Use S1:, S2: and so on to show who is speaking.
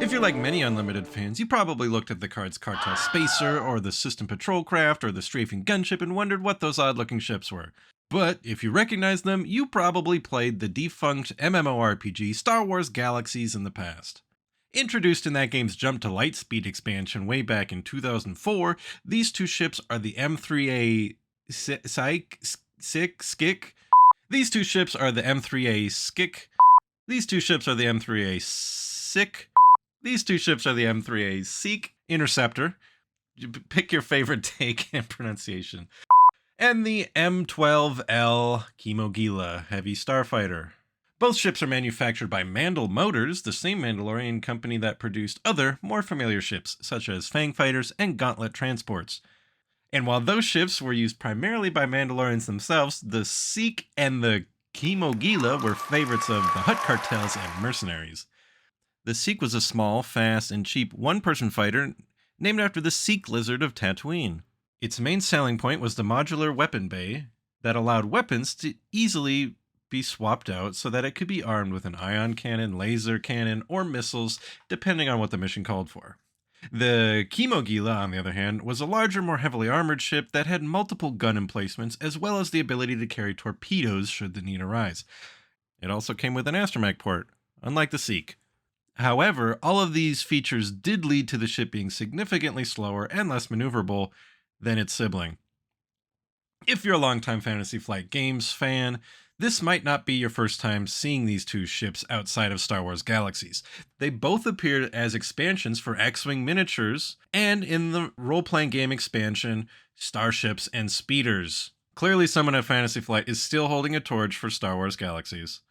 S1: If you're like many Unlimited fans, you probably looked at the cards Cartel Spacer, or the System Patrol Craft, or the Strafing Gunship and wondered what those odd-looking ships were. But if you recognize them, you probably played the defunct MMORPG Star Wars Galaxies in the past. Introduced in that game's Jump to Lightspeed expansion way back in 2004, these two ships are the M3A Skik. These two ships are the M3A Skik. These two ships are the M3A Sick. These two ships are the M3A Seek Interceptor. Pick your favorite take and pronunciation. And the M12L Kimogila Heavy Starfighter. Both ships are manufactured by Mandal Motors, the same Mandalorian company that produced other, more familiar ships, such as Fang Fighters and Gauntlet Transports. And while those ships were used primarily by Mandalorians themselves, the Seek and the Kimogila were favorites of the Hutt cartels and mercenaries. The Seek was a small, fast, and cheap one-person fighter named after the Seek lizard of Tatooine. Its main selling point was the modular weapon bay that allowed weapons to easily be swapped out so that it could be armed with an ion cannon, laser cannon, or missiles, depending on what the mission called for. The Kimogila, on the other hand, was a larger, more heavily armored ship that had multiple gun emplacements, as well as the ability to carry torpedoes should the need arise. It also came with an astromech port, unlike the Seek. However, all of these features did lead to the ship being significantly slower and less maneuverable than its sibling. If you're a longtime Fantasy Flight Games fan, this might not be your first time seeing these two ships outside of Star Wars Galaxies. They both appeared as expansions for X-Wing miniatures, and in the role-playing game expansion, Starships and Speeders. Clearly someone at Fantasy Flight is still holding a torch for Star Wars Galaxies.